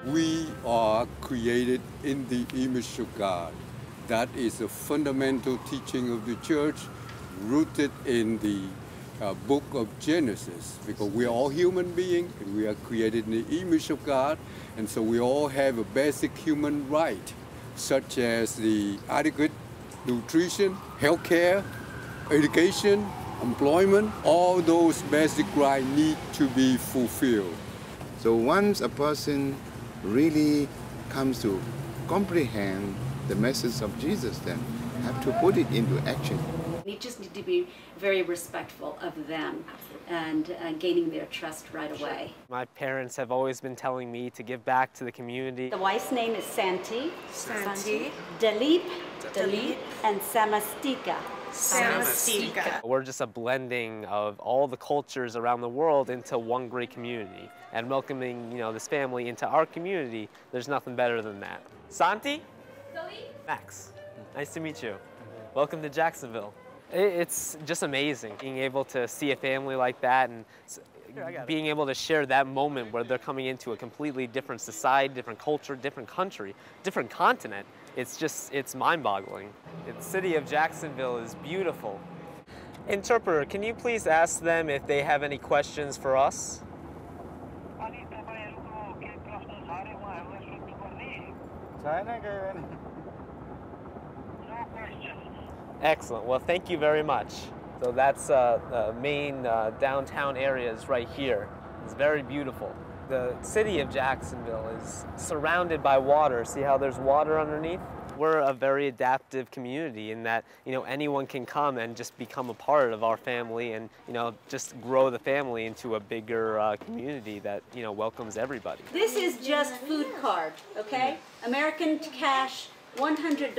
We are created in the image of God. That is a fundamental teaching of the church, rooted in the book of Genesis, because we are all human beings and we are created in the image of God, and so we all have a basic human right, such as the adequate nutrition, health care, education, employment. All those basic rights need to be fulfilled. So once a person really comes to comprehend the message of Jesus, then have to put it into action. You just need to be very respectful of them and gaining their trust right away. My parents have always been telling me to give back to the community. The wife's name is Santi, Dilip, Dilip, and Samastika. We're just a blending of all the cultures around the world into one great community. And welcoming, this family into our community, there's nothing better than that. Santi? Max, nice to meet you. Welcome to Jacksonville. It's just amazing being able to see a family like that and being able to share that moment where they're coming into a completely different society, different culture, different country, different continent. It's mind-boggling. The city of Jacksonville is beautiful. Interpreter, can you please ask them if they have any questions for us? Excellent. Well, thank you very much. So that's the main downtown areas right here. It's very beautiful. The city of Jacksonville is surrounded by water. See how there's water underneath? We're a very adaptive community in that, anyone can come and just become a part of our family and, just grow the family into a bigger community that, welcomes everybody. This is just food card, okay? American cash, $100.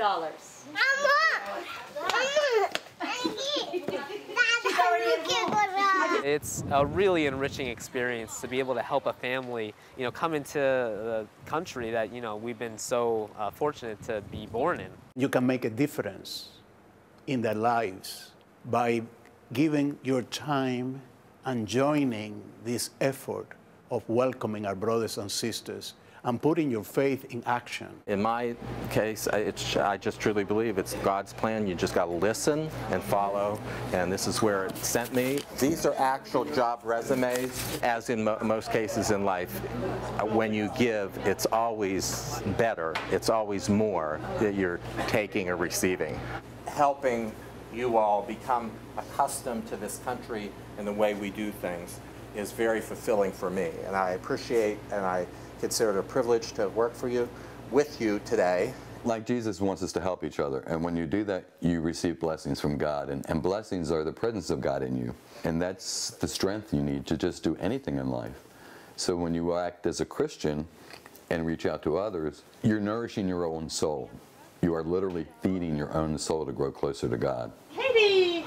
It's a really enriching experience to be able to help a family, come into the country that, we've been so fortunate to be born in. You can make a difference in their lives by giving your time and joining this effort of welcoming our brothers and sisters and putting your faith in action. In my case, I just truly believe it's God's plan. You just got to listen and follow, and this is where it sent me. These are actual job resumes, as in most cases in life. When you give, it's always better. It's always more that you're taking or receiving. Helping you all become accustomed to this country and the way we do things is very fulfilling for me, and I appreciate and I consider it a privilege to work with you today. Like Jesus wants us to help each other, and when you do that, you receive blessings from God, and blessings are the presence of God in you, and that's the strength you need to just do anything in life. So when you act as a Christian and reach out to others, you're nourishing your own soul. You are literally feeding your own soul to grow closer to God. Katie!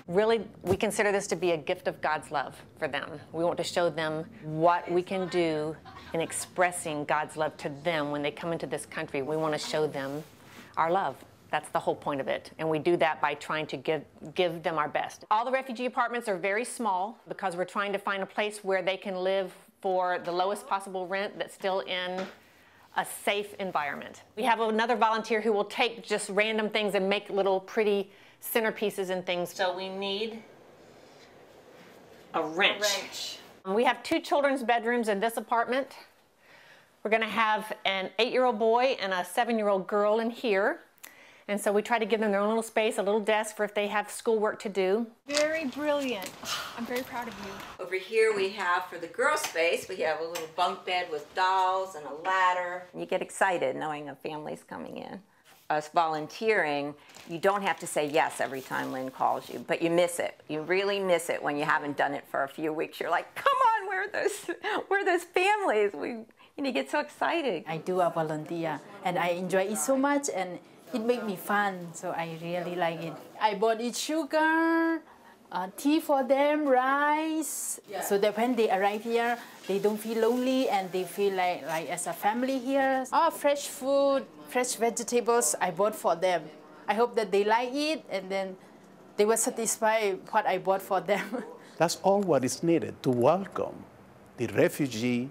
Really, we consider this to be a gift of God's love for them. We want to show them what we can do in expressing God's love to them when they come into this country. We want to show them our love. That's the whole point of it. And we do that by trying to give them our best. All the refugee apartments are very small because we're trying to find a place where they can live for the lowest possible rent that's still in a safe environment. We have another volunteer who will take just random things and make little pretty centerpieces and things. So we need a wrench. We have 2 children's bedrooms in this apartment. We're going to have an 8-year-old boy and a 7-year-old girl in here. And so we try to give them their own little space, a little desk for if they have schoolwork to do. Very brilliant. I'm very proud of you. Over here we have, for the girl space, we have a little bunk bed with dolls and a ladder. You get excited knowing a family's coming in. Us volunteering, you don't have to say yes every time Lynn calls you, but you miss it. You really miss it when you haven't done it for a few weeks. You're like, come on, where are those families? You get so excited. I do a volunteer, and I enjoy it so much, and it makes me fun, so I really like it. I bought it sugar, tea for them, rice, so that when they arrive here, they don't feel lonely and they feel like as a family here. Fresh food, fresh vegetables I bought for them. I hope that they like it and then they were satisfied what I bought for them. That's all what is needed to welcome the refugee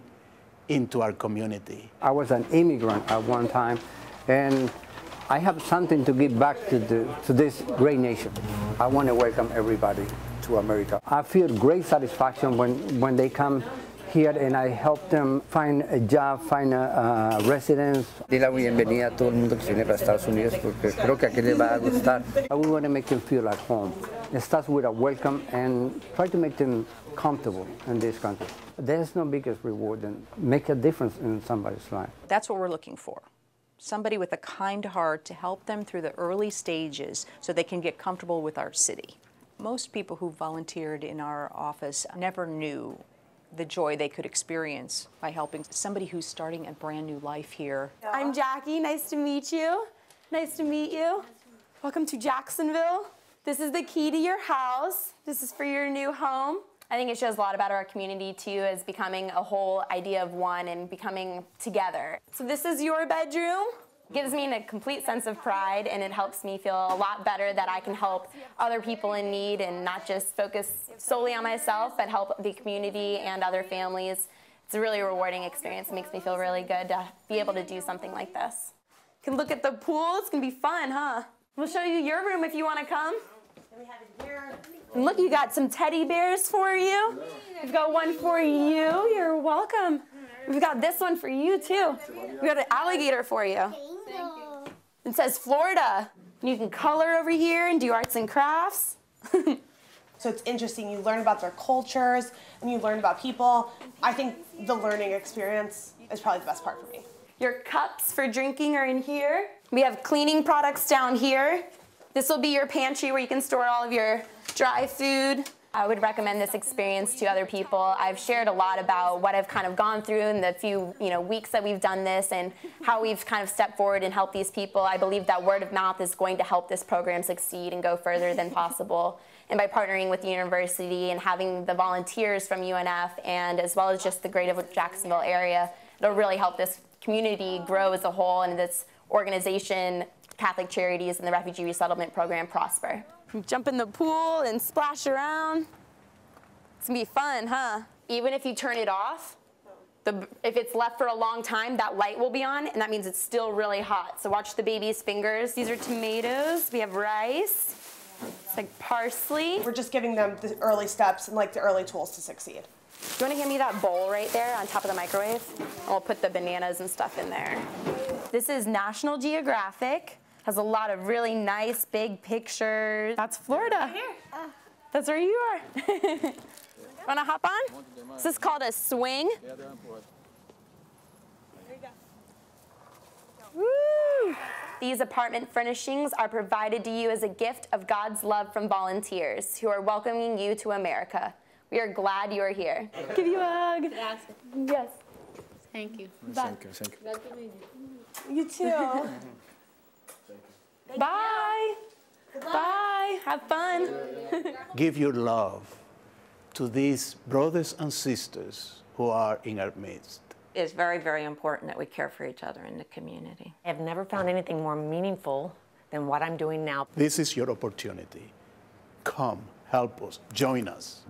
into our community. I was an immigrant at one time, and I have something to give back to this great nation. I want to welcome everybody to America. I feel great satisfaction when they come here and I help them find a job, find a residence. Dile la bienvenida a todo el mundo que se viene para Estados Unidos porque creo que aquí les va a gustar. We want to make them feel at home. It starts with a welcome and try to make them comfortable in this country. There's no biggest reward than make a difference in somebody's life. That's what we're looking for. Somebody with a kind heart to help them through the early stages so they can get comfortable with our city. Most people who volunteered in our office never knew the joy they could experience by helping somebody who's starting a brand new life here. I'm Jackie, nice to meet you. Nice to meet you. Welcome to Jacksonville. This is the key to your house. This is for your new home. I think it shows a lot about our community too, as becoming a whole idea of one and becoming together. So this is your bedroom. Gives me a complete sense of pride, and it helps me feel a lot better that I can help other people in need and not just focus solely on myself, but help the community and other families. It's a really rewarding experience. It makes me feel really good to be able to do something like this. You can look at the pool. It's gonna be fun, huh? We'll show you your room if you want to come. And look, you got some teddy bears for you. We've got one for you. You're welcome. We've got this one for you too. We got an alligator for you. It says Florida. And you can color over here and do arts and crafts. So it's interesting. You learn about their cultures and you learn about people. I think the learning experience is probably the best part for me. Your cups for drinking are in here. We have cleaning products down here. This will be your pantry where you can store all of your dry food. I would recommend this experience to other people. I've shared a lot about what I've kind of gone through in the few weeks that we've done this and how we've kind of stepped forward and helped these people. I believe that word of mouth is going to help this program succeed and go further than possible. And by partnering with the university and having the volunteers from UNF and as well as just the greater Jacksonville area, it'll really help this community grow as a whole and this organization, Catholic Charities, and the Refugee Resettlement Program prosper. Jump in the pool and splash around. It's gonna be fun, huh? Even if you turn it off, if it's left for a long time, that light will be on, and that means it's still really hot. So watch the baby's fingers. These are tomatoes. We have rice. It's like parsley. We're just giving them the early steps and like the early tools to succeed. Do you want to hand me that bowl right there on top of the microwave? I'll put the bananas and stuff in there. This is National Geographic. Has a lot of really nice big pictures. That's Florida. That's where you are. Wanna hop on? This is called a swing. Woo! These apartment furnishings are provided to you as a gift of God's love from volunteers who are welcoming you to America. We are glad you are here. Give you a hug. Yes. Thank you. Bye. Thank you. You too. Bye. Bye. Have fun. Give your love to these brothers and sisters who are in our midst. It's very, very important that we care for each other in the community. I've never found anything more meaningful than what I'm doing now. This is your opportunity. Come, help us, join us.